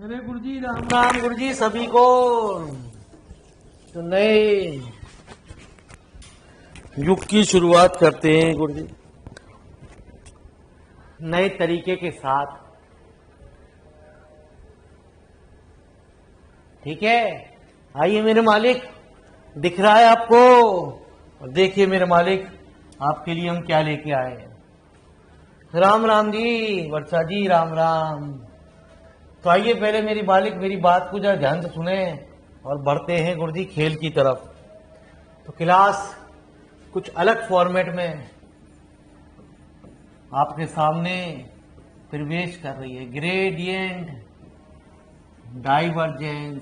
अरे गुरुजी राम राम गुरुजी सभी को। तो नए युग की शुरुआत करते हैं गुरुजी, नए तरीके के साथ। ठीक है, आइए मेरे मालिक, दिख रहा है आपको? और देखिए मेरे मालिक, आपके लिए हम क्या लेके आए हैं। राम राम जी वर्षा जी, राम राम। तो आइए पहले मेरी मालिक मेरी बात को जरा ध्यान से सुने और बढ़ते हैं गुरुजी खेल की तरफ। तो क्लास कुछ अलग फॉर्मेट में आपके सामने प्रवेश कर रही है। ग्रेडियंट, डाइवर्जेंस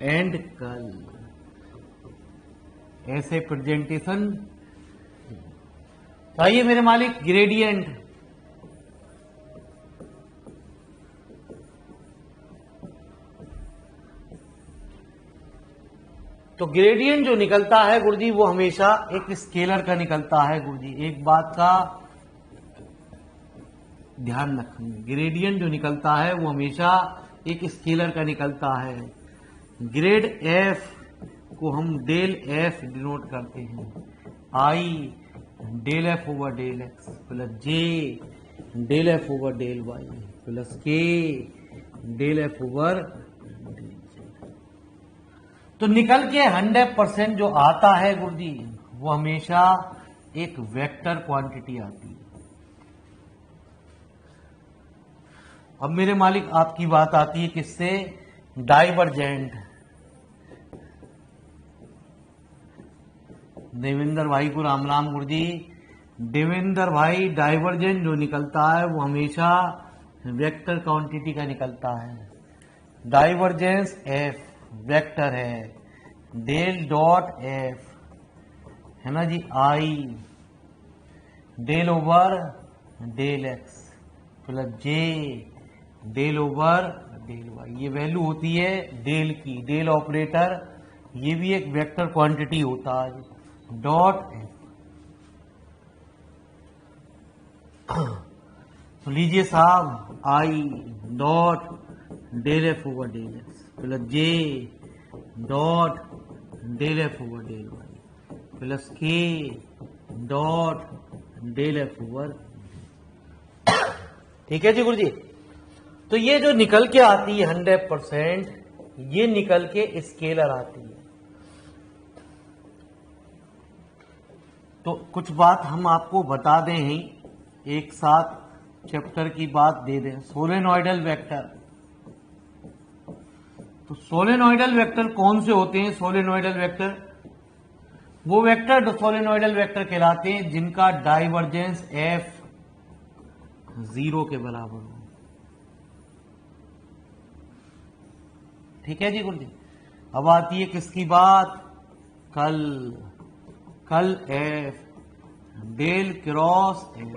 एंड कर्ल, ऐसे प्रेजेंटेशन। तो आइए मेरे मालिक, ग्रेडियंट। तो ग्रेडियंट जो निकलता है गुरुजी वो हमेशा एक स्केलर का निकलता है गुरुजी। एक बात का ध्यान रखेंगे, ग्रेडियंट जो निकलता है वो हमेशा एक स्केलर का निकलता है। ग्रेड एफ को हम डेल एफ डिनोट करते हैं। I del F over del x plus J del F over del Y plus के डेल एफ ओवर। तो निकल के 100% जो आता है गुरुजी वो हमेशा एक वेक्टर क्वांटिटी आती है। अब मेरे मालिक आपकी बात आती है किससे? डाइवर्जेंट। देवेंद्र भाई को राम राम गुरुजी। देवेंद्र भाई, डाइवर्जेंट जो निकलता है वो हमेशा वेक्टर क्वांटिटी का निकलता है। डाइवर्जेंस एफ वेक्टर है, डेल डॉट एफ है ना जी, I del over del x plus J del over del Y. ये वैल्यू होती है डेल की, डेल ऑपरेटर। ये भी एक वेक्टर क्वांटिटी होता है। डॉट एफ, तो लीजिए साहब, i dot del F over del x plus j dot del F over del Y plus k dot del F over. ठीक है जी गुरुजी। तो ये जो निकल के आती है 100%, ये निकल के स्केलर आती है। तो कुछ बात हम आपको बता दें ही, एक साथ चैप्टर की बात दे दें। सोलेनॉइडल वेक्टर, तो सोलेनॉइडल वेक्टर कौन से होते हैं? सोलेनॉइडल वेक्टर वो वेक्टर सोलेनॉइडल वेक्टर कहलाते हैं जिनका डाइवर्जेंस एफ 0 के बराबर हो। ठीक है जी गुरुजी। अब आती है किसकी बात? कल, कल एफ डेल क्रॉस एफ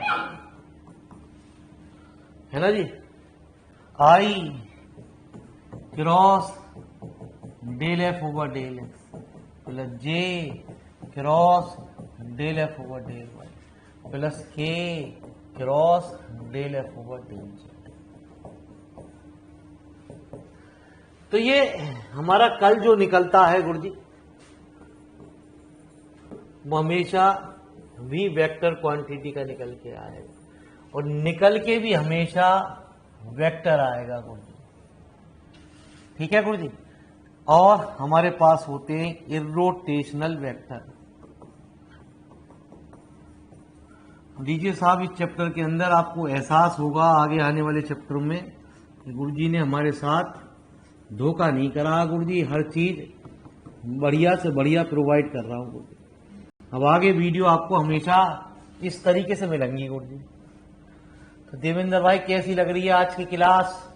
है ना जी, I cross del F over del x plus J cross del F over del Y plus K cross del F over del Z. तो ये हमारा कल जो निकलता है गुरुजी वो हमेशा भी वेक्टर क्वांटिटी का निकल के आएगा, और निकल के भी हमेशा वेक्टर आएगा गुरुजी। ठीक है गुरुजी। और हमारे पास होते हैं इर्रोटेशनल वेक्टर। लीजिए साहब, इस चैप्टर के अंदर आपको एहसास होगा आगे आने वाले चैप्टरों में कि गुरुजी ने हमारे साथ धोखा नहीं करा। गुरुजी हर चीज बढ़िया से बढ़िया प्रोवाइड कर रहा हूं गुरुजी। अब आगे वीडियो आपको हमेशा इस तरीके से मिलेंगी गुरुजी। तो देवेंद्र भाई, कैसी लग रही है आज की क्लास?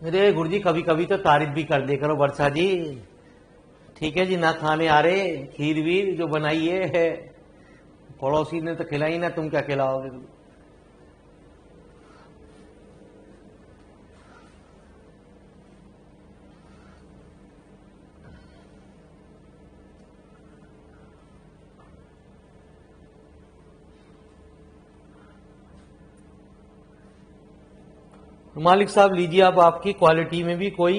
अरे गुरुजी, कभी कभी तो तारीफ भी कर दे करो वर्षा जी। ठीक है जी, ना खाने आ रहे खीर वीर जो बनाई है, पड़ोसी ने तो खिलाई ना, तुम क्या खिलाओगे? मालिक साहब लीजिए, अब आपकी क्वालिटी में भी कोई,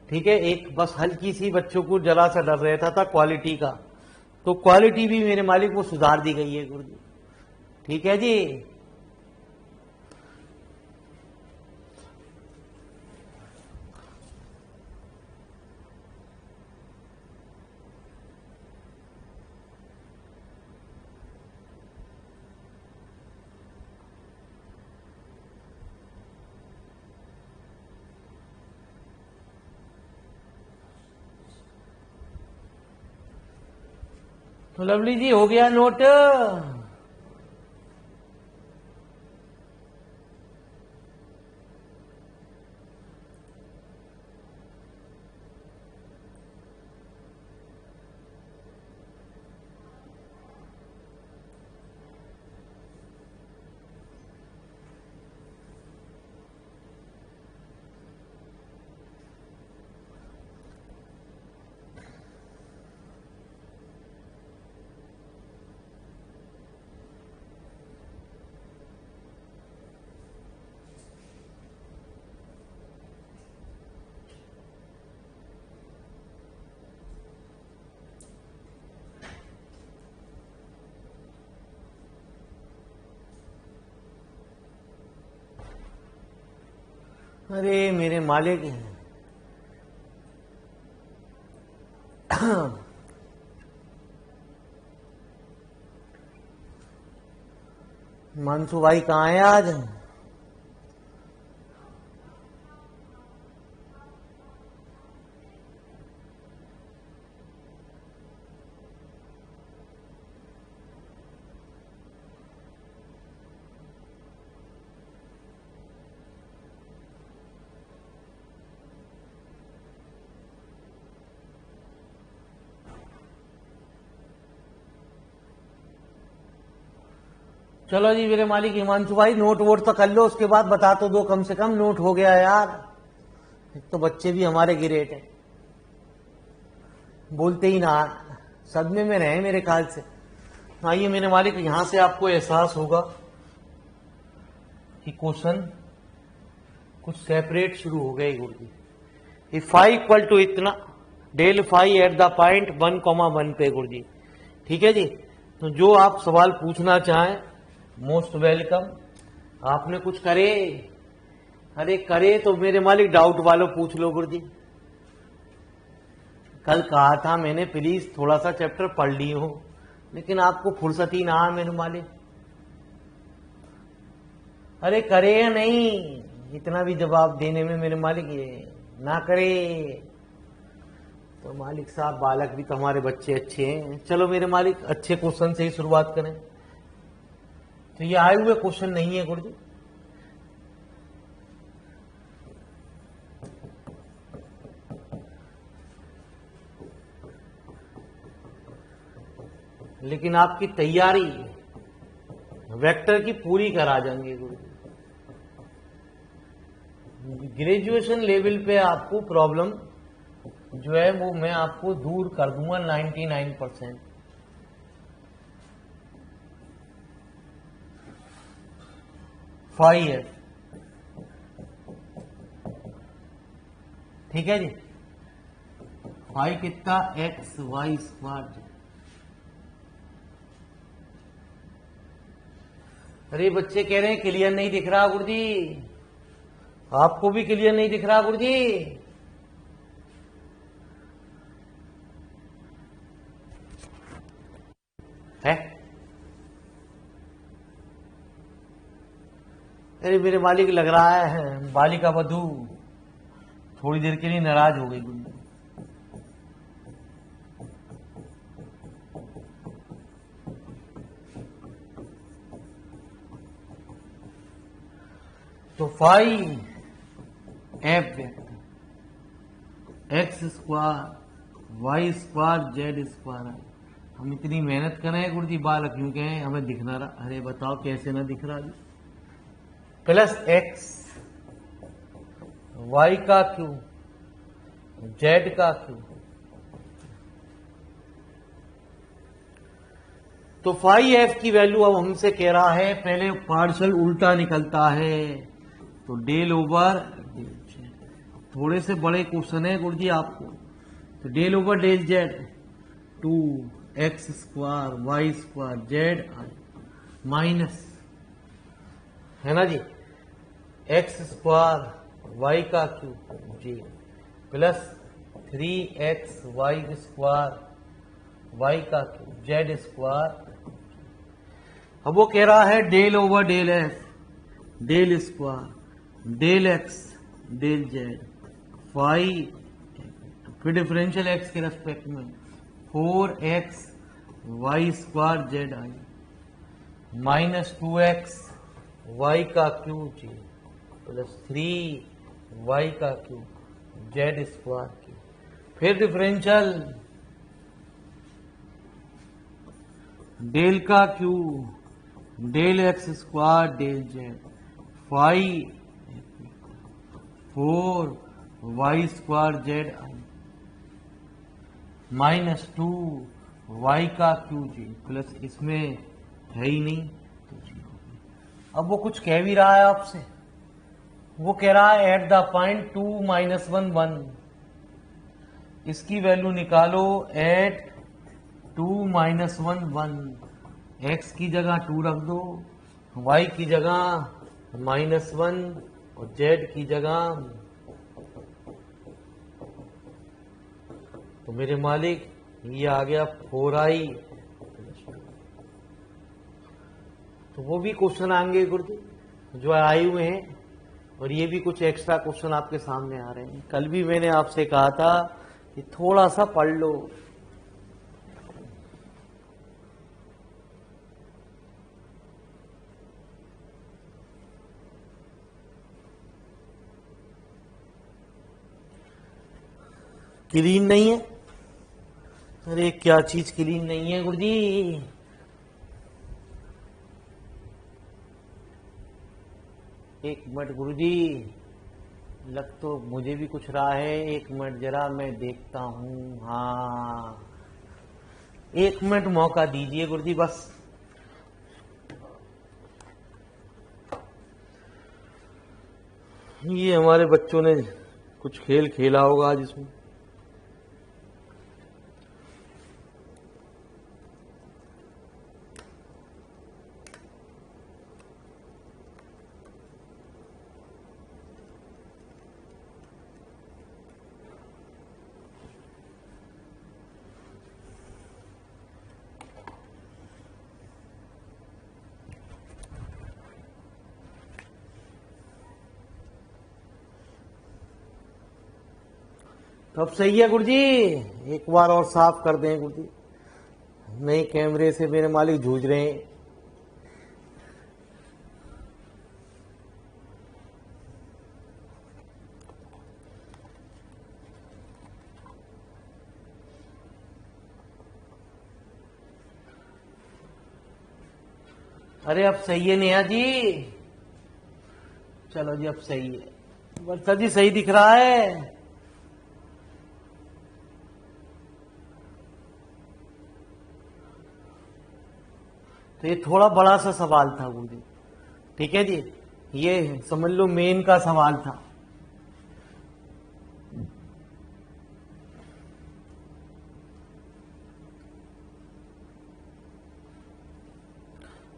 ठीक है, एक बस हल्की सी बच्चों को जरा सा डर रहता था क्वालिटी का, तो क्वालिटी भी मेरे मालिक वो सुधार दी गई है गुरुजी। ठीक है जी। तो लवली जी हो गया नोट? अरे मेरे मालिक, मानसू भाई कहाँ है आज? चलो जी मेरे मालिक, हिमांशु भाई नोट वोट तो कर लो, उसके बाद बता तो दो कम से कम नोट हो गया यार। एक तो बच्चे भी हमारे गिरेट है, बोलते ही ना, सदमे में रहे मेरे ख्याल से। आइए मेरे मालिक, यहां से आपको एहसास होगा कि क्वेश्चन कुछ सेपरेट शुरू हो गए गुरुजी। इफ फाई इक्वल टू इतना, del phi at the point 1,1 पे गुरुजी। ठीक है जी। तो जो आप सवाल पूछना चाहें, मोस्ट वेलकम। आपने कुछ करे? अरे करे तो मेरे मालिक डाउट वालों पूछ लो गुरुजी। कल कहा था मैंने प्लीज थोड़ा सा चैप्टर पढ़ ली हो, लेकिन आपको फुर्सत ही ना मेरे मालिक। अरे करे या नहीं, इतना भी जवाब देने में मेरे मालिक ये ना करे तो मालिक साहब, बालक भी तो हमारे बच्चे अच्छे हैं। चलो मेरे मालिक, अच्छे क्वेश्चन से ही शुरुआत करें। तो ये आए हुए क्वेश्चन नहीं है गुरुजी, लेकिन आपकी तैयारी वेक्टर की पूरी करा जाएंगे गुरुजी। ग्रेजुएशन लेवल पे आपको प्रॉब्लम जो है वो मैं आपको दूर कर दूंगा 99%। फाइव है, ठीक है जी। फाइव कितना? X y square. अरे बच्चे कह रहे हैं क्लियर नहीं दिख रहा गुरुजी। आपको भी क्लियर नहीं दिख रहा गुरुजी? है? अरे मेरे मालिक, लग रहा है बालिका वधू थोड़ी देर के लिए नाराज हो गई गुरुजी। तो five f vector x square y square z square है। हम इतनी मेहनत कर रहे हैं गुरुजी, बालक क्यों कहें हमें दिखना रहा। अरे बताओ कैसे ना दिख रहा जी। प्लस एक्स वाई का क्यू जेड का क्यू। तो फाई एफ की वैल्यू अब हमसे कह रहा है, पहले पार्शियल उल्टा निकलता है तो डेल ओवर, थोड़े से बड़े क्वेश्चन है गुरुजी आपको। तो del over del z 2x² y² z minus, है ना जी, x² y का क्यूब जी प्लस 3x² y का क्यूब z²। अब वो कह रहा है del over del F del square del x del z phi, फिर डिफरेंशियल एक्स के रेस्पेक्ट में 4x y² z i minus 2x y का क्यूब जी प्लस 3y का क्यूब z² की। फिर डिफरेंशियल डेल का cube del x² del z phi 4y² z minus 2y का क्यूब जी प्लस, इसमें है ही नहीं तो जी। अब वो कुछ कह भी रहा है आपसे, वो कह रहा है एट द पॉइंट 2 - 1 1, इसकी वैल्यू निकालो एट 2 - 1 1। x की जगह 2 रख दो, y की जगह -1 और z की जगह। तो मेरे मालिक ये आ गया 4i। तो वो भी क्वेश्चन आएंगे गुरुजी जो आए हुए हैं, और ये भी कुछ एक्स्ट्रा क्वेश्चन आपके सामने आ रहे हैं। कल भी मैंने आपसे कहा था कि थोड़ा सा पढ़ लो। क्लीन नहीं है? अरे क्या चीज क्लीन नहीं है गुरुजी? एक मिनट गुरुजी, लग तो मुझे भी कुछ रहा है। एक मिनट जरा मैं देखता हूँ। हाँ, एक मिनट मौका दीजिए गुरुजी बस। ये हमारे बच्चों ने कुछ खेल खेला होगा आज इसमें। तो अब सही है गुरुजी, एक बार और साफ कर दें गुरुजी। नए कैमरे से मेरे मालिक जूझ रहे हैं। अरे अब सही है नेहा जी, चलो जी अब सही है। वर्षा जी सही दिख रहा है? तो ये थोड़ा बड़ा सा सवाल था गुरुजी, ठीक है जी, ये समझ लो मेन का सवाल था।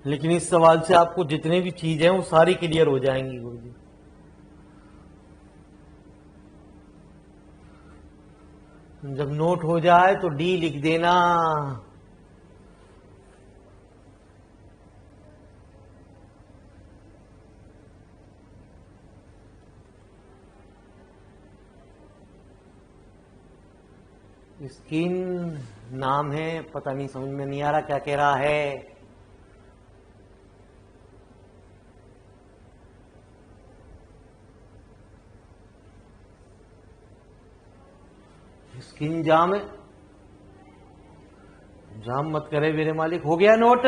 लेकिन इस सवाल से आपको जितने भी चीज हैं वो सारी क्लियर हो जाएंगी गुरुजी। जब नोट हो जाए तो डी लिख देना। स्किन नाम है, पता नहीं समझ में नहीं आ रहा क्या कह रहा है। स्किन जाम है, जाम मत करे मेरे मालिक। हो गया नोट?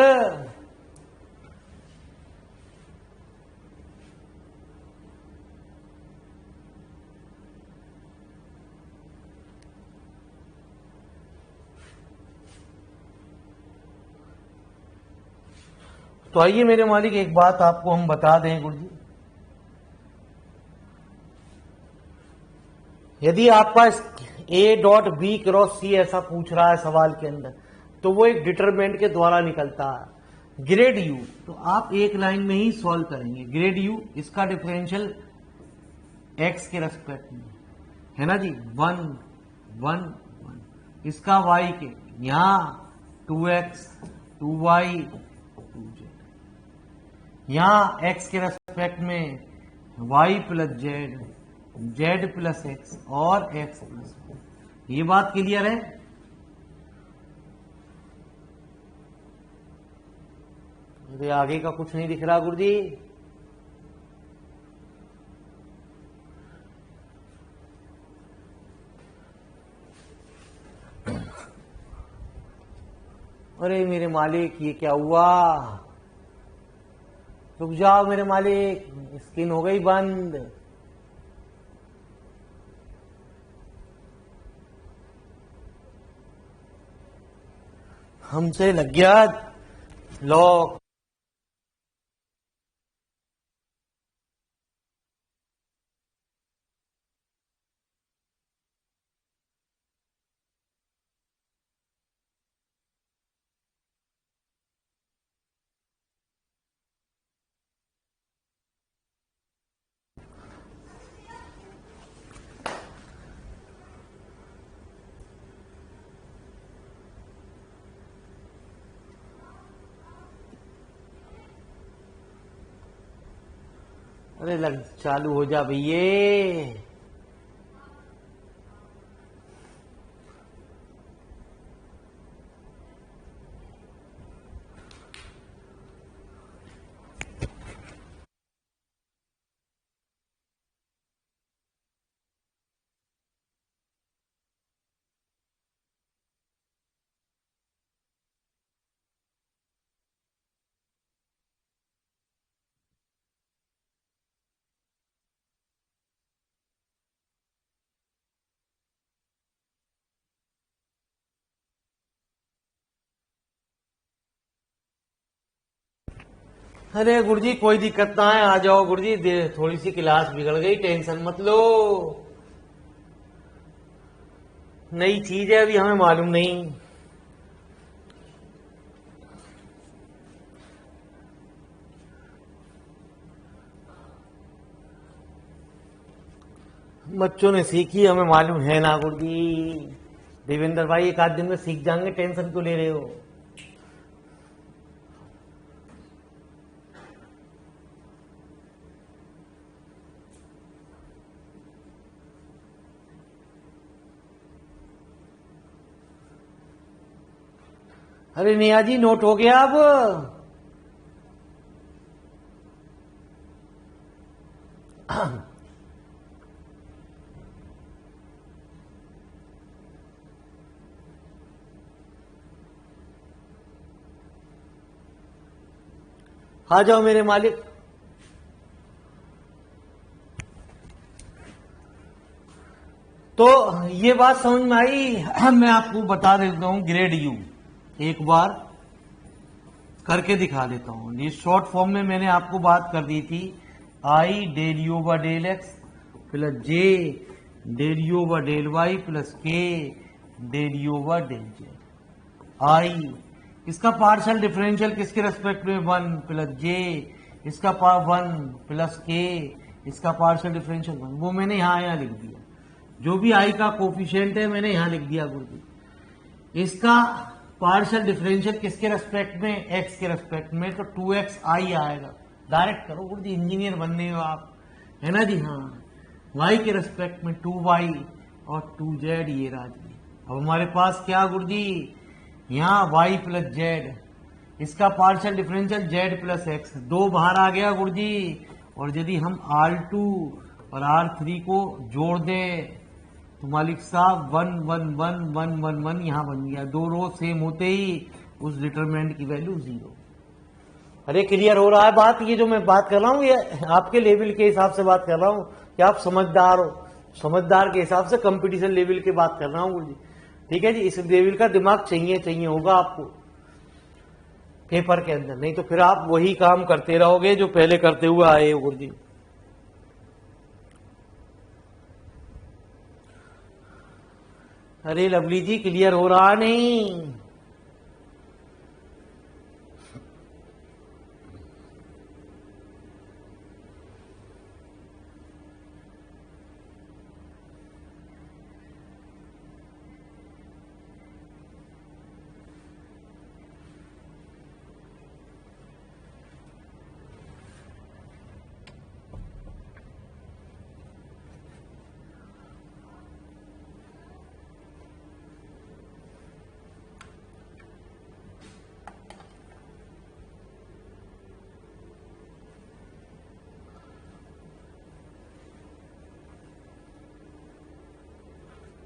तो आइए मेरे मालिक, एक बात आपको हम बता दें गुरु जी, यदि आपका ए डॉट बी क्रॉस सी ऐसा पूछ रहा है सवाल के अंदर, तो वो एक डिटरमिनेंट के द्वारा निकलता है। ग्रेड यू तो आप एक लाइन में ही सॉल्व करेंगे। ग्रेड यू इसका डिफरेंशियल एक्स के रेस्पेक्ट में है ना जी, 1 1 1। इसका वाई के यहां 2x 2y 2z, यहां एक्स के रेस्पेक्ट में y plus Z, Z plus x और एक्स प्लस y। ये बात क्लियर है? अरे आगे का कुछ नहीं दिख रहा गुरुजी। अरे मेरे मालिक ये क्या हुआ? रुक जाओ मेरे मालिक, स्क्रीन हो गई बंद। हमसे लग गया लॉक। अरे लग चालू हो जा भैये। अरे गुरुजी कोई दिक्कत ना है, आ जाओ गुरुजी। थोड़ी सी क्लास बिगड़ गई, टेंशन मत लो। नई चीज है, अभी हमें मालूम नहीं। बच्चों ने सीखी, हमें मालूम है ना गुरुजी। देवेंद्र भाई एक आध दिन में सीख जाएंगे, टेंशन क्यों ले रहे हो? अरे निया जी नोट हो गया अब। आ जाओ मेरे मालिक। तो ये बात समझ में आई? मैं आपको बता देता हूं ग्रेड यू एक बार करके दिखा देता हूं। ये शॉर्ट फॉर्म में मैंने आपको बात कर दी थी, i del u v del x plus J del u v del Y plus के del u v del z. I इसका पार्शियल डिफरेंशियल किसके रेस्पेक्ट में 1 प्लस जे, इसका 1 प्लस के, इसका पार्शियल डिफरेंशियल 1। वो मैंने यहां लिख दिया। जो भी आई का कोफिशिएंट है मैंने यहां लिख दिया गुरुजी। इसका पार्शियल डिफरेंशियल किसके रेस्पेक्ट में? एक्स के रेस्पेक्ट में, तो 2x आई आएगा। डायरेक्ट करो गुरुजी, इंजीनियर बनने हो आप, है ना जी। हाँ, y के रेस्पेक्ट में 2y और 2z ये राजी। अब हमारे पास क्या गुरुजी, यहाँ y प्लस जेड, इसका partial differential z plus x. 2 बाहर आ गया गुरुजी। और यदि हम R2 और R3 को जोड़ दें तो मालिक साहब 1 1 1 1 1 1 यहाँ बन गया, दो रो सेम होते ही उस डिटरमिनेंट की वैल्यू 0। अरे क्लियर हो रहा है बात? ये जो मैं बात कर रहा हूँ ये आपके लेवल के हिसाब से बात कर रहा हूँ कि आप समझदार हो, समझदार के हिसाब से कंपटीशन लेवल की बात कर रहा हूँ गुरु जी। ठीक है जी, इस लेवल का दिमाग चाहिए होगा आपको पेपर के अंदर, नहीं तो फिर आप वही काम करते रहोगे जो पहले करते हुए आए हो गुरु जी। अरे लवली जी क्लियर हो रहा नहीं?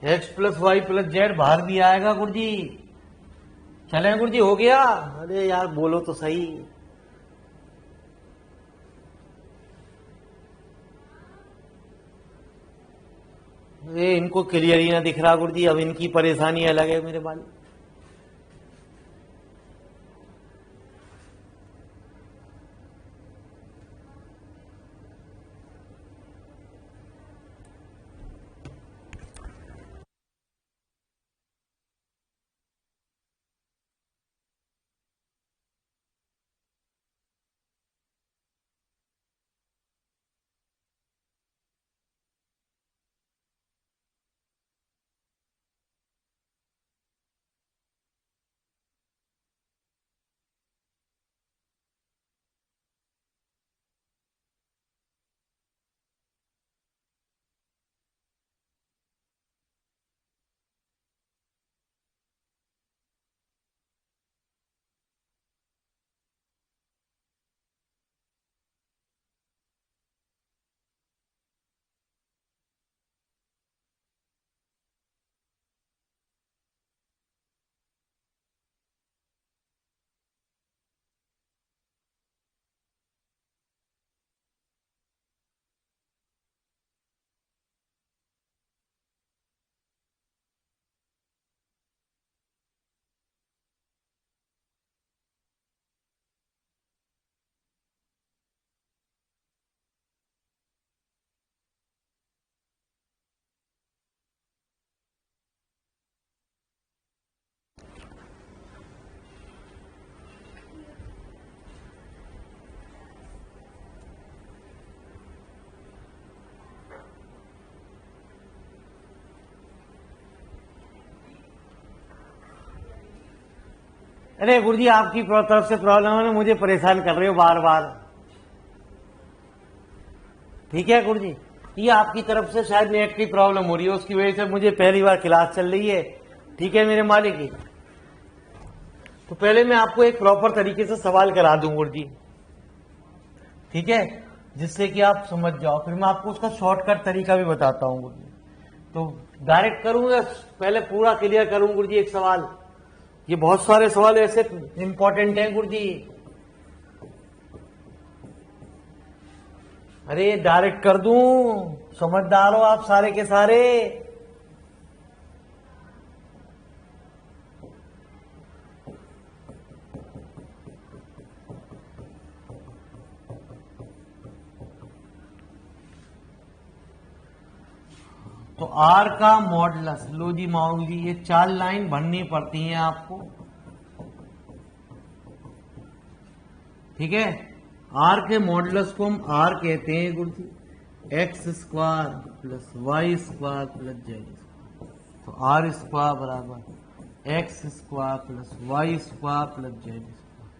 x plus y plus z बाहर भी आएगा गुरु जी। चले गुरु जी, हो गया? अरे यार बोलो तो सही। ये इनको क्लियर ही ना दिख रहा गुरु जी, अब इनकी परेशानी अलग है मेरे वाली। अरे गुरु जी आपकी तरफ से प्रॉब्लम है ना, मुझे परेशान कर रहे हो बार बार। ठीक है गुरु जी, ये आपकी तरफ से शायद नेट की प्रॉब्लम हो रही है, उसकी वजह से मुझे पहली बार क्लास चल रही है। ठीक है मेरे मालिक जी, तो पहले मैं आपको एक प्रॉपर तरीके से सवाल करा दूं गुरु जी, ठीक है, जिससे कि आप समझ जाओ। फिर मैं आपको उसका शॉर्टकट तरीका भी बताता हूं गुरु जी। तो डायरेक्ट करूंगा, पहले पूरा क्लियर करूं गुरु जी एक सवाल। ये बहुत सारे सवाल ऐसे इंपॉर्टेंट हैं गुरु जी। अरे डायरेक्ट कर दूं, समझदार हो आप सारे के सारे। तो आर का मॉडुलस, लो जी माओ जी, ये 4 लाइन भरनी पड़ती हैं आपको। ठीक है, आर के मॉडुलस को हम आर कहते हैं गुरु जी, X square plus Y square plus Z square. तो आर स्क्वायर बराबर X square plus Y square plus Z square,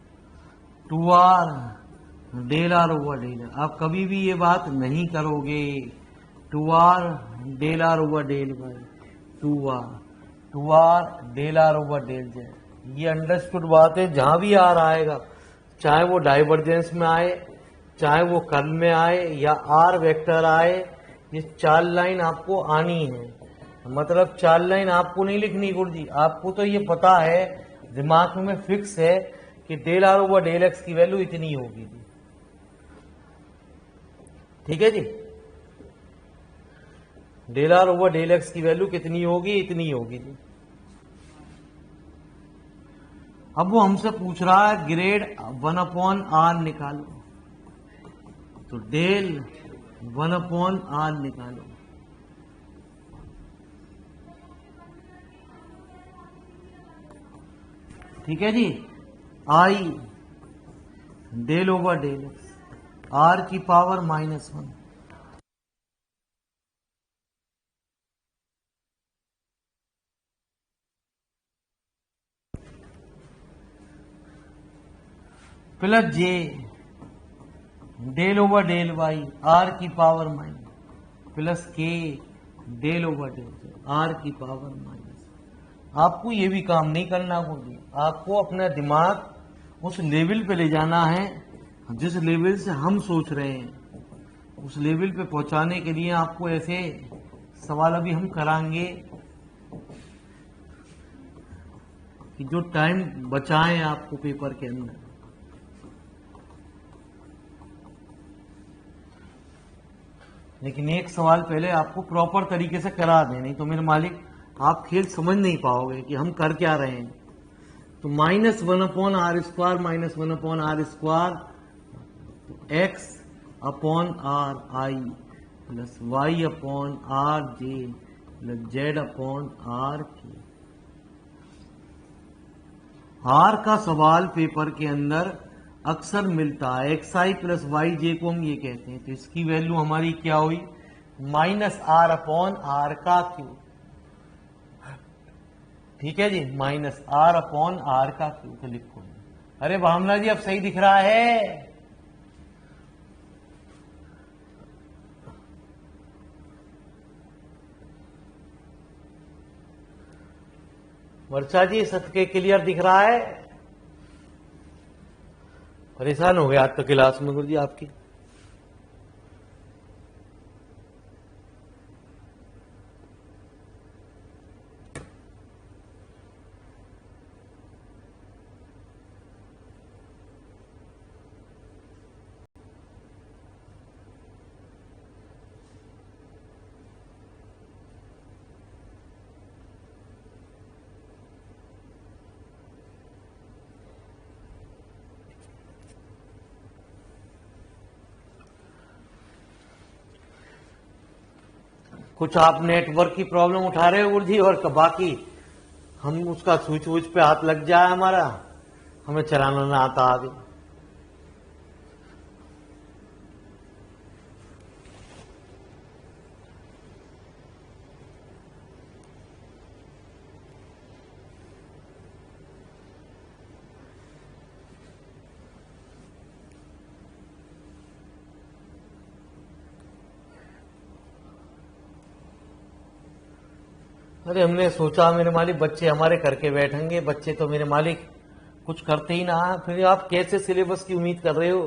2r del are over del R. आप कभी भी ये बात नहीं करोगे 2r del are over del Y, 2r del are over del Z. ये अंडरस्टूड बात है। जहां भी आर आएगा, चाहे वो डाइवर्जेंस में आए, चाहे वो कर्ल में आए, या आर वेक्टर आए, ये 4 लाइन आपको आनी है। मतलब 4 लाइन आपको नहीं लिखनी गुरुजी, आपको तो ये पता है, दिमाग में फिक्स है कि del are over del x की वैल्यू इतनी होगी जी। ठीक है जी, del are over del x की वैल्यू कितनी होगी, इतनी होगी जी। अब वो हमसे पूछ रहा है ग्रेड 1/r निकालो, तो डेल 1/r निकालो। ठीक है जी, I del over del X R की पावर -1, प्लस जे del over del Y R की पावर माइनस, प्लस के डेल ओवर डेल आर की पावर माइनस। आपको ये भी काम नहीं करना होगी, आपको अपना दिमाग उस लेवल पे ले जाना है जिस लेवल से हम सोच रहे हैं। उस लेवल पे पहुंचाने के लिए आपको ऐसे सवाल अभी हम कराएंगे कि जो टाइम बचाएं आपको पेपर के अंदर। लेकिन एक सवाल पहले आपको प्रॉपर तरीके से करा दें, नहीं तो मेरे मालिक आप खेल समझ नहीं पाओगे कि हम कर क्या रहे हैं। तो -1/r² -1/r², x upon r i plus y upon r j plus z upon r k. R का सवाल पेपर के अंदर अक्सर मिलता है, x i plus y j को हम ये कहते हैं, तो इसकी वैल्यू हमारी क्या हुई, -r/r का क्यूब। ठीक है जी, -r/r का क्यूब, तो लिखो। अरे भावना जी अब सही दिख रहा है। वर्षा जी सबके क्लियर दिख रहा है? परेशान हो गया आज तो क्लास में गुरुजी आपकी। कुछ आप नेटवर्क की प्रॉब्लम उठा रहे हो गुरुजी, और बाकी हम उसका स्विच वुच पे हाथ लग जाए हमारा, हमें चलाना ना आता आगे। अरे हमने सोचा मेरे मालिक बच्चे हमारे करके बैठेंगे, बच्चे तो मेरे मालिक कुछ करते ही ना। फिर आप कैसे सिलेबस की उम्मीद कर रहे हो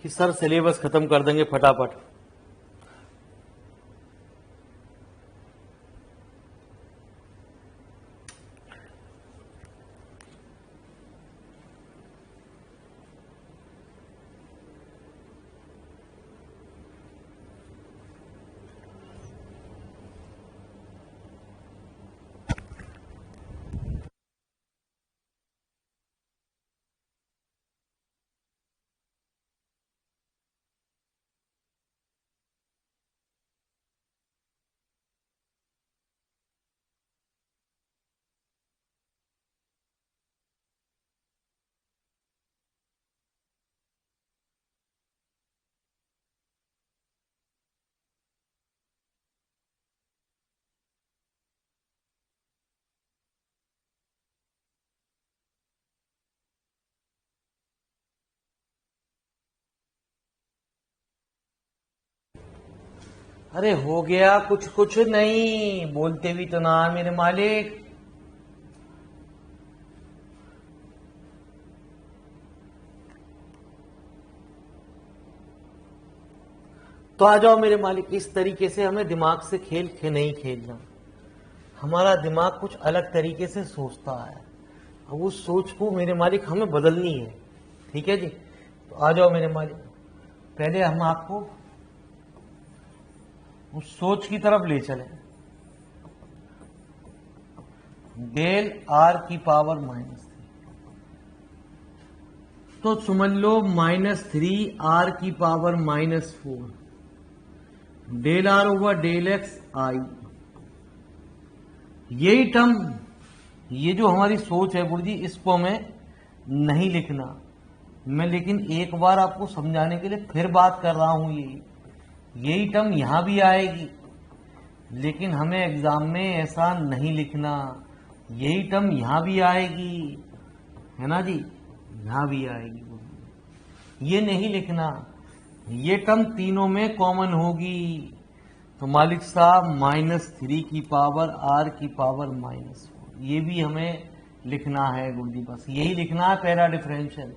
कि सर सिलेबस खत्म कर देंगे फटाफट। अरे हो गया, कुछ कुछ नहीं बोलते भी तो ना मेरे मालिक। तो आ जाओ मेरे मालिक, इस तरीके से हमें दिमाग से खेल नहीं खेलना। हमारा दिमाग कुछ अलग तरीके से सोचता है। अब उस सोच को मेरे मालिक हमें बदलनी है। ठीक है जी, तो आ जाओ मेरे मालिक, पहले हम आपको उस सोच की तरफ ले चले। डेल आर की पावर -3, तो समझ लो -3 आर की power -4 del are over del X I. यही टर्म, ये जो हमारी सोच है गुरु जी, इसको हमें नहीं लिखना मैं, लेकिन एक बार आपको समझाने के लिए फिर बात कर रहा हूं। यही टर्म यहां भी आएगी, लेकिन हमें एग्जाम में ऐसा नहीं लिखना। यही टर्म यहां भी आएगी, है ना जी, यहां भी आएगी, ये नहीं लिखना। ये टर्म तीनों में कॉमन होगी। तो मालिक साहब -3 की पावर आर की पावर -4, ये भी हमें लिखना है गुरु जी, बस यही लिखना है पहला डिफरेंशियल।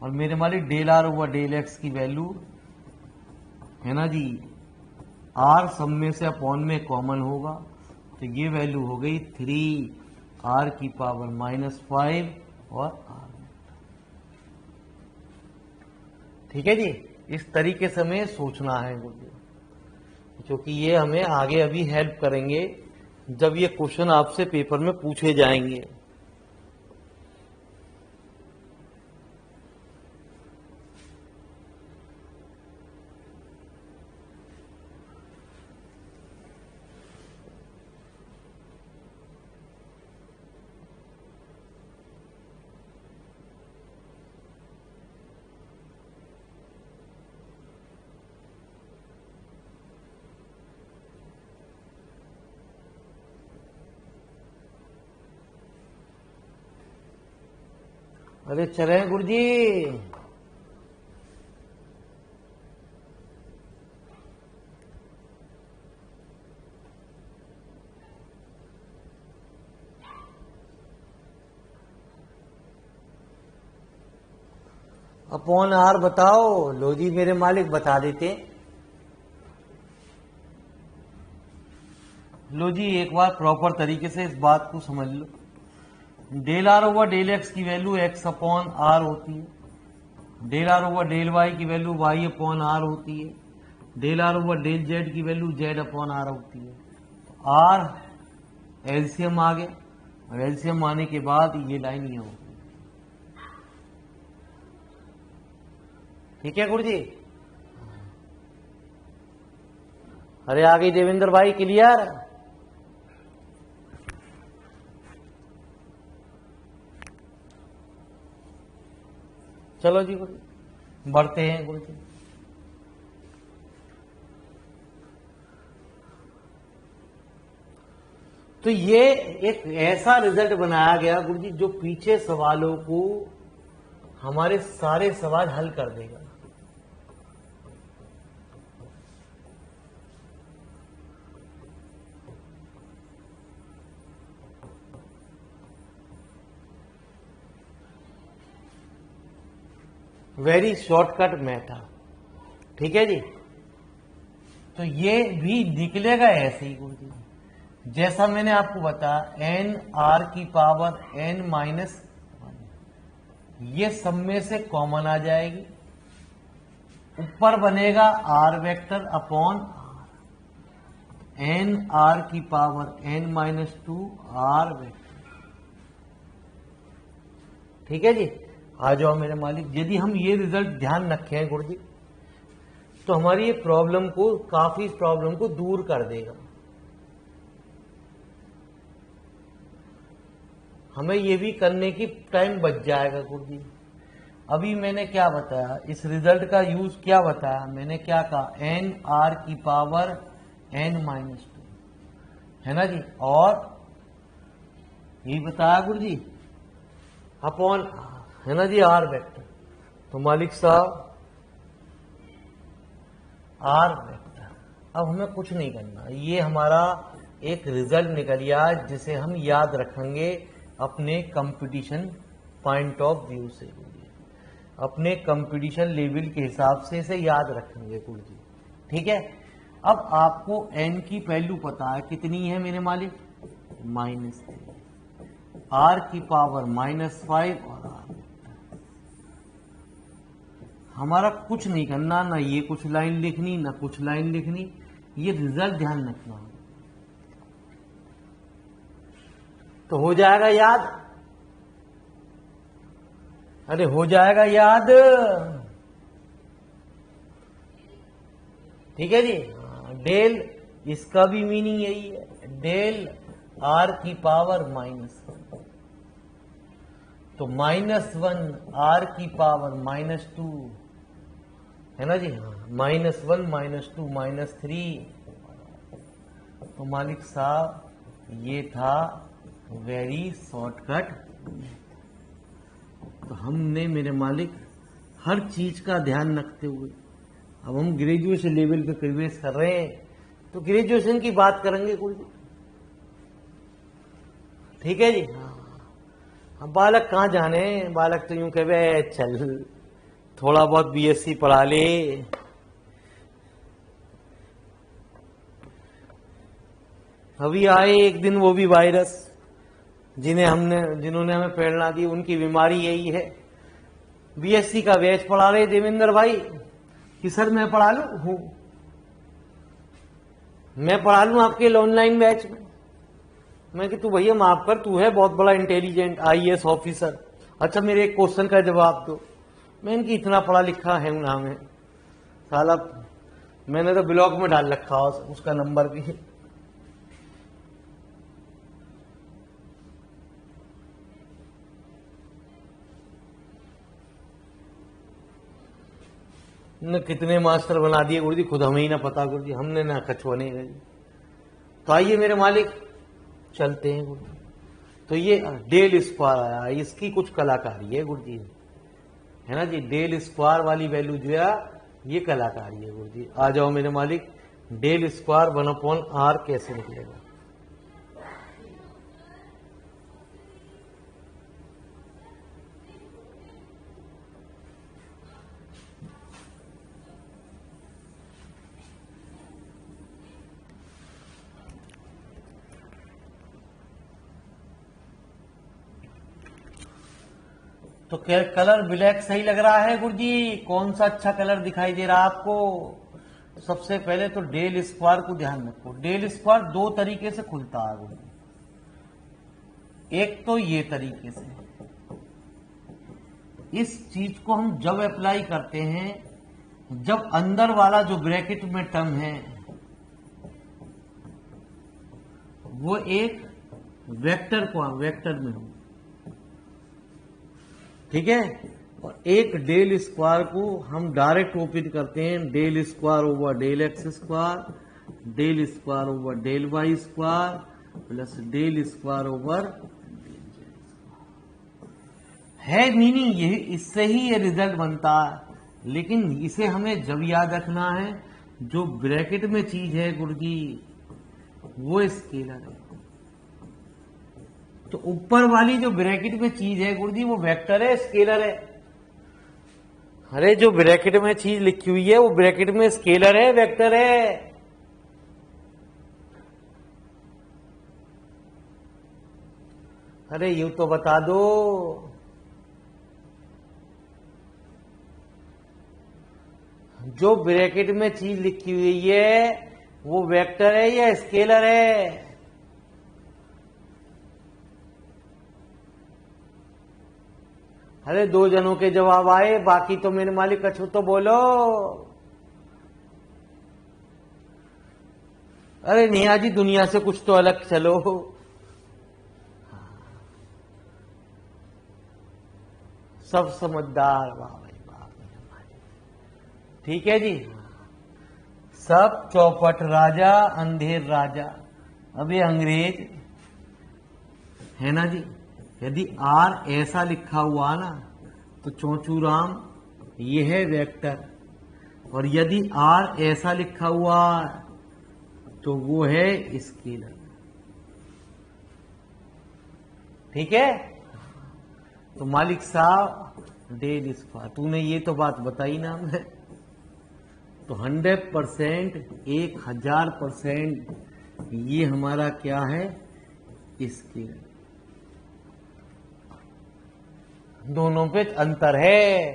और मेरे मालिक del are over del x की वैल्यू, है ना जी, आर सब में से अपॉन में कॉमन होगा, तो ये वैल्यू हो गई 3 आर की पावर -5 और आर। ठीक है जी, इस तरीके से हमें सोचना है गुरु जी, क्योंकि ये हमें आगे अभी हेल्प करेंगे जब ये क्वेश्चन आपसे पेपर में पूछे जाएंगे। अरे चले गुरुजी, अपॉन आर बताओ। लो जी मेरे मालिक बता देते। लो जी एक बार प्रॉपर तरीके से इस बात को समझ लो। Del are over del x की वैल्यू एक्स अपॉन आर होती है, del are over del Y की वैल्यू वाई अपॉन आर होती है, del are over del Z की वैल्यू जेड अपॉन आर होती है। आर एलसीएम आ गया, और एलसीएम आने के बाद ये लाइन ये होगी। ठीक है गुरु जी, अरे आ गई देवेंद्र भाई, क्लियर। चलो जी गुरु जी, बढ़ते हैं गुरु जी। तो ये एक ऐसा रिजल्ट बनाया गया गुरु जी जो पीछे सवालों को हमारे सारे सवाल हल कर देगा। Very shortcut method. ठीक है जी, तो ये भी निकलेगा ऐसे ही गुरु जी, जैसा मैंने आपको बताया एन आर की पावर n-1, ये सब में से कॉमन आ जाएगी, ऊपर बनेगा r vector upon n r की पावर n-2 आर वेक्टर। ठीक है जी, आ जाओ मेरे मालिक। यदि हम ये रिजल्ट ध्यान रखें गुरु जी, तो हमारी ये प्रॉब्लम को, काफी प्रॉब्लम को दूर कर देगा। हमें ये भी करने की टाइम बच जाएगा गुरु जी। अभी मैंने क्या बताया, इस रिजल्ट का यूज क्या बताया मैंने, क्या कहा, एन आर की पावर n-2, है ना जी, और यही बताया गुरु जी अपॉन, है ना जी, आर वेक्टर। तो मालिक साहब आर वेक्टर, अब हमें कुछ नहीं करना, ये हमारा एक रिजल्ट निकल गया जिसे हम याद रखेंगे अपने कंपटीशन पॉइंट ऑफ व्यू से, अपने कंपटीशन लेवल के हिसाब से इसे याद रखेंगे गुरु जी। ठीक है, अब आपको n की वैल्यू पता है कितनी है मेरे मालिक, -3, r की पावर -5 और r। हमारा कुछ नहीं करना, ना ये कुछ लाइन लिखनी ना कुछ लाइन लिखनी, ये रिजल्ट ध्यान रखना। तो हो जाएगा याद, अरे हो जाएगा याद, ठीक है जी। डेल, इसका भी मीनिंग यही है, डेल r की पावर -1, तो -1 r की पावर -2 है ना जी। -1 -2 -3। तो मालिक साहब ये था वेरी शॉर्टकट। तो हमने मेरे मालिक हर चीज का ध्यान रखते हुए, अब हम ग्रेजुएशन लेवल पे प्रवेश कर रहे हैं, तो ग्रेजुएशन की बात करेंगे कुछ, ठीक है जी। अब बालक कहाँ जाने, बालक तो यूं कहे चल थोड़ा बहुत बीएससी पढ़ा ले। अभी आए एक दिन वो भी वायरस, जिन्होंने हमें प्रेरणा दी, उनकी बीमारी यही है। बीएससी का बैच पढ़ा रहे देवेंद्र भाई कि सर मैं पढ़ा लूं, मैं पढ़ा लूं आपके ऑनलाइन बैच में। मैं कि तू भैया माफ कर, तू है बहुत बड़ा इंटेलिजेंट आईएएस ऑफिसर, अच्छा मेरे एक क्वेश्चन का जवाब दो। मैं इनकी इतना पढ़ा लिखा है ना, मैं साला मैंने तो ब्लॉग में डाल रखा उसका नंबर भी। न कितने मास्टर बना दिए गुरुजी, खुद हमें ही ना पता गुरुजी, हमने ना कछुआने गए। तो आइए मेरे मालिक चलते हैं गुरुजी। तो ये डेल स्क्वायर आया, इसकी कुछ कलाकारी है गुरुजी, है ना जी। डेल स्क्वायर वाली वैल्यू जो है ये कलाकारी है गुरुजी। आ जाओ मेरे मालिक, डेल स्क्वायर 1/r कैसे निकलेगा। तो क्या कलर ब्लैक सही लग रहा है गुरुजी? कौन सा अच्छा कलर दिखाई दे रहा है आपको? सबसे पहले तो डेल स्क्वायर को ध्यान रखो। डेल स्क्वायर दो तरीके से खुलता है गुरुजी। एक तो ये तरीके से, इस चीज को हम जब अप्लाई करते हैं, जब अंदर वाला जो ब्रैकेट में टर्म है वो एक वेक्टर में हो, ठीक है। और एक डेल स्क्वायर को हम डायरेक्ट ओपन करते हैं, del square over del x square, del square over del y square plus del square over है। मीनिंग यही, इससे ही ये रिजल्ट बनता है। लेकिन इसे हमें जब याद रखना है, जो ब्रैकेट में चीज है गुरुजी वो स्केलर है, तो ऊपर वाली जो ब्रैकेट में चीज है गुरुजी वो वेक्टर है स्केलर है? अरे जो ब्रैकेट में चीज लिखी हुई है वो ब्रैकेट में स्केलर है वेक्टर है? अरे यूं तो बता दो। जो ब्रैकेट में चीज लिखी हुई है वो वेक्टर है या स्केलर है? अरे दो जनों के जवाब आए, बाकी तो मेरे मालिक कछु तो बोलो। अरे नेहा जी दुनिया से कुछ तो अलग चलो। सब समझदार, वाह भाई वाह मेरे मालिक, ठीक है जी। सब चौपट राजा अंधेर राजा। अब ये अंग्रेज है ना जी। यदि आर ऐसा लिखा हुआ ना तो चौचूराम ये है वेक्टर, और यदि आर ऐसा लिखा हुआ तो वो है स्केलर, ठीक है। तो मालिक साहब डेल स्क्वायर, तूने ये तो बात बताई ना हमें, तो 100%, 1000% ये हमारा क्या है? स्केलर। दोनों पे अंतर है।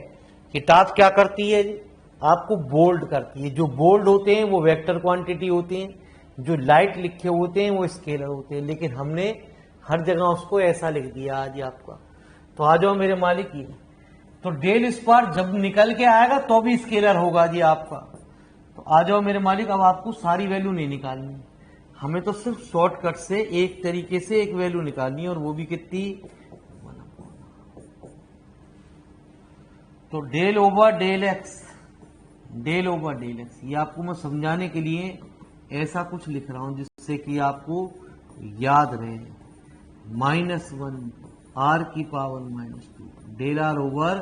किताब क्या करती है जी, आपको बोल्ड करती है। जो बोल्ड होते हैं वो वेक्टर क्वांटिटी होती हैं, जो लाइट लिखे होते हैं वो स्केलर होते हैं। लेकिन हमने हर जगह उसको ऐसा लिख दिया आज आपका। तो आ जाओ मेरे मालिक, ये तो डेल स्क्वायर जब निकल के आएगा तो भी स्केलर होगा जी आपका। तो आ जाओ मेरे मालिक, अब आपको सारी वैल्यू नहीं निकालनी, हमें तो सिर्फ शॉर्टकट से एक तरीके से एक वैल्यू निकालनी है, और वो भी कितनी, तो del over del x, del over del x. ये आपको मैं समझाने के लिए ऐसा कुछ लिख रहा हूं जिससे कि आपको याद रहे। -1 आर की पावर -2 डेल आर ओवर,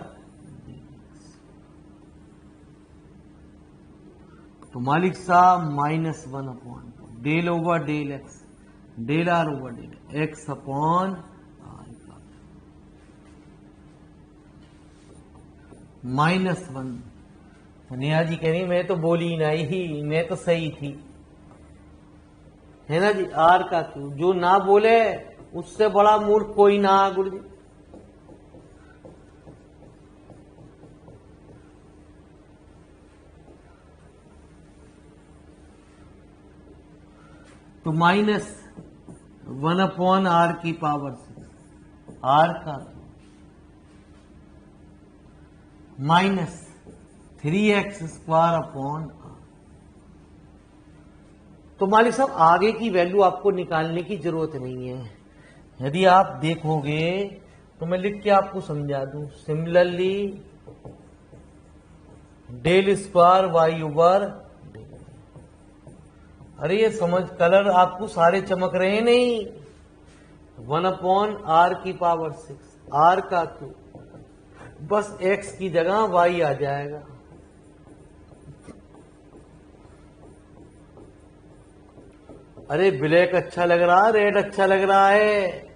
तो मालिक साहब -1 del over del x, del are over del x upon r का -1। नेहा जी कह रही मैं तो बोली नहीं, मैं तो सही थी, है ना जी। आर का क्यू, जो ना बोले उससे बड़ा मूर्ख कोई ना गुरु जी। तो -1 अपॉन आर की पावर 6, आर का -3x² अपॉन आर। तो मालिक साहब आगे की वैल्यू आपको निकालने की जरूरत नहीं है। यदि आप देखोगे तो मैं लिख के आपको समझा दूं। Similarly del square y over, अरे ये समझ, कलर आपको सारे चमक रहे हैं नहीं। 1 अपॉन आर की पावर 6, आर का क्यू, बस x की जगह y आ जाएगा। अरे ब्लैक अच्छा लग रहा है, रेड अच्छा लग रहा है।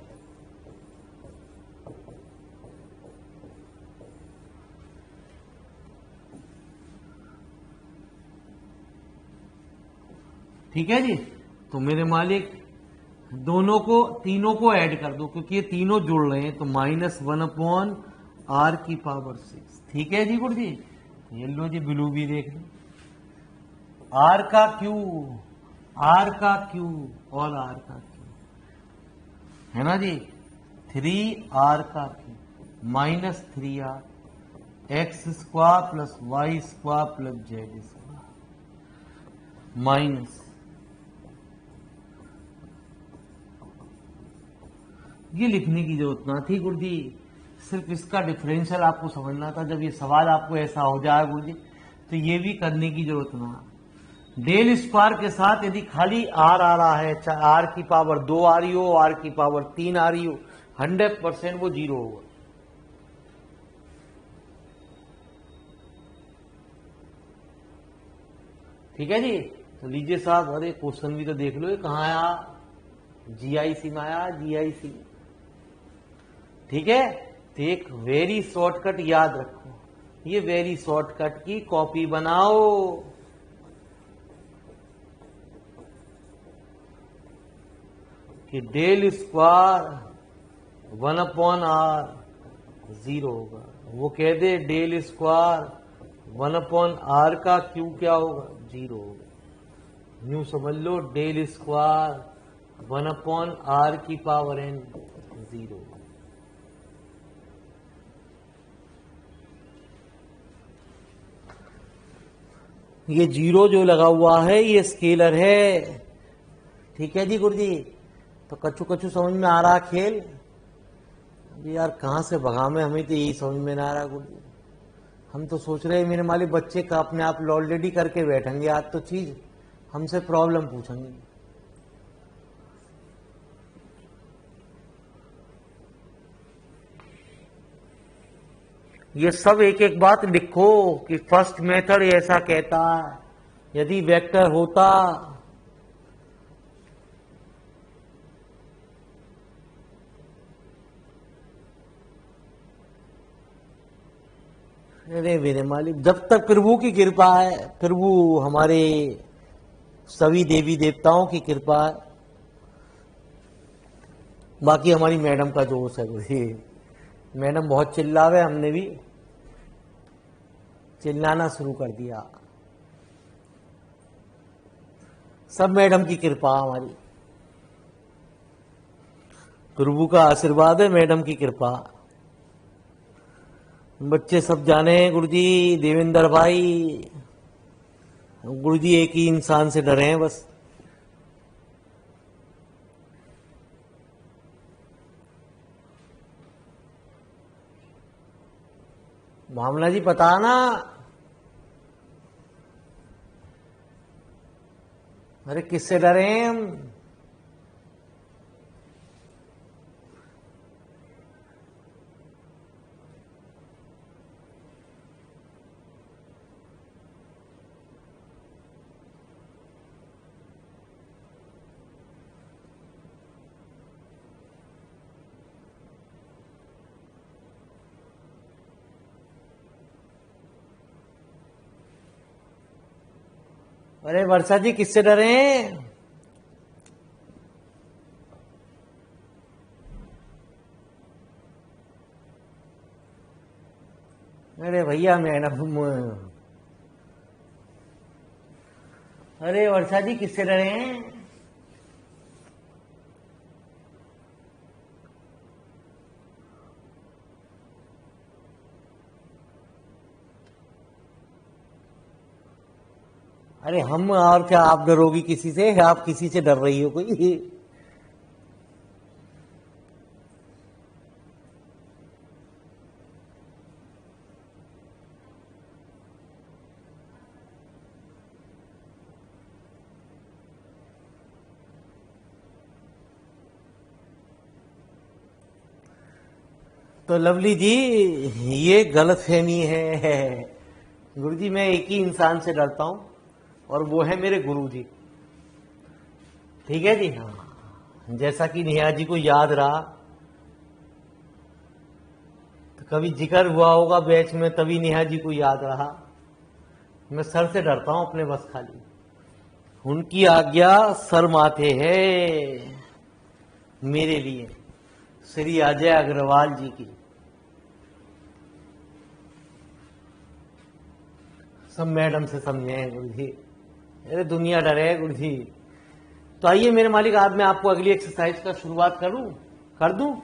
ठीक है जी। तो मेरे मालिक दोनों को, तीनों को ऐड कर दो क्योंकि ये तीनों जुड़ रहे हैं। तो -1 अपॉन आर की पावर 6, ठीक है जी गुरु जी। येलो जी, ब्लू भी देख लो। आर का क्यू, आर का क्यू और आर का क्यू, है ना जी। 3r का Q -3r x² plus y² plus z² minus, ये लिखने की जरूरत ना थी गुरु जी, सिर्फ इसका डिफरेंशियल आपको समझना था। जब ये सवाल आपको ऐसा हो जाए गुरु जी तो ये भी करने की जरूरत ना। डेल स्क्वायर के साथ यदि खाली आर आ रहा है, चाहे आर की पावर 2 आ रही हो, आर की पावर 3 आ रही हो, 100% वो 0 होगा। ठीक है जी। तो लीजिए साहब, अरे क्वेश्चन भी तो देख लो, ये कहाँ आया, जीआईसी में आया, जीआईसी। ठीक है। तो एक वेरी शॉर्टकट याद रखो, ये वेरी शॉर्टकट की कॉपी बनाओ। कि डेल स्क्वायर 1 अपॉन आर 0 होगा। वो कह दे डेल स्क्वायर 1 अपॉन आर का क्यू क्या होगा, 0 होगा। यूं समझ लो, डेल स्क्वायर 1 अपॉन आर की पावर n 0। ये 0 जो लगा हुआ है ये स्केलर है। ठीक है जी गुरु जी। तो कच्चू कच्चू समझ में आ रहा खेल यार, कहां से भगा में, हमें तो यही समझ में ना आ रहा गुरु जी। हम तो सोच रहे हैं मेरे मालिक बच्चे का अपने आप ऑलरेडी करके बैठेंगे आज तो चीज, हमसे प्रॉब्लम पूछेंगे। ये सब एक एक बात लिखो कि फर्स्ट मेथड ऐसा कहता है, यदि वेक्टर होता, अरे मेरे मालिक जब तक प्रभु की कृपा है, प्रभु हमारे सभी देवी देवताओं की कृपा है, बाकी हमारी मैडम का जोश है गुरुजी। मैडम बहुत चिल्लावे, हमने भी चिल्लाना शुरू कर दिया। सब मैडम की कृपा हमारी, प्रभु का आशीर्वाद है, मैडम की कृपा। बच्चे सब जाने गुरुजी, देवेंद्र भाई, गुरुजी एक ही इंसान से डरे हैं बस। भावना जी पता ना, अरे किससे डरे हैं हम? अरे वर्षा जी किससे डरे हैं? अरे भैया मैडम, अरे वर्षा जी किससे डरे हैं? अरे हम और क्या, आप डरोगी किसी से? आप किसी से डर रही हो कोई? तो लवली जी, ये गलतफहमी है गुरुजी। मैं एक ही इंसान से डरता हूं और वो है मेरे गुरु जी। ठीक है जी। हाँ, जैसा कि नेहा जी को याद रहा, तो कभी जिक्र हुआ होगा बैच में, तभी नेहा जी को याद रहा। मैं सर से डरता हूं अपने, बस खाली उनकी आज्ञा सर माथे है मेरे लिए, श्री अजय अग्रवाल जी की। सब मैडम से समझे हैं गुरुजी, अरे दुनिया डरे है गुरुजी। तो आइए मेरे मालिक, आज मैं आपको अगली एक्सरसाइज का शुरुआत करूं, कर दूं?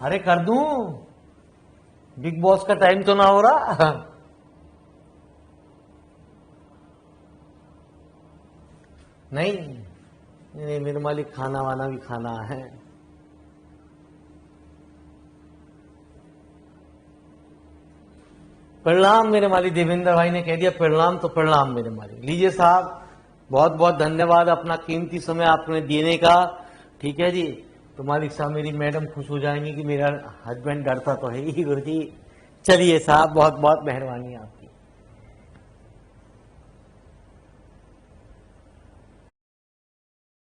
अरे कर दूं, बिग बॉस का टाइम तो ना हो रहा? नहीं नहीं मेरे मालिक, खाना वाना भी खाना है। प्रणाम मेरे मालिक, देवेंद्र भाई ने कह दिया प्रणाम, तो प्रणाम मेरे मालिक। लीजिए साहब, बहुत बहुत धन्यवाद अपना कीमती समय आपने देने का। ठीक है जी। तो मालिक साहब, मेरी मैडम खुश हो जाएंगी कि मेरा हस्बैंड डरता तो है ही गुरुजी। चलिए साहब, बहुत बहुत मेहरबानी आप।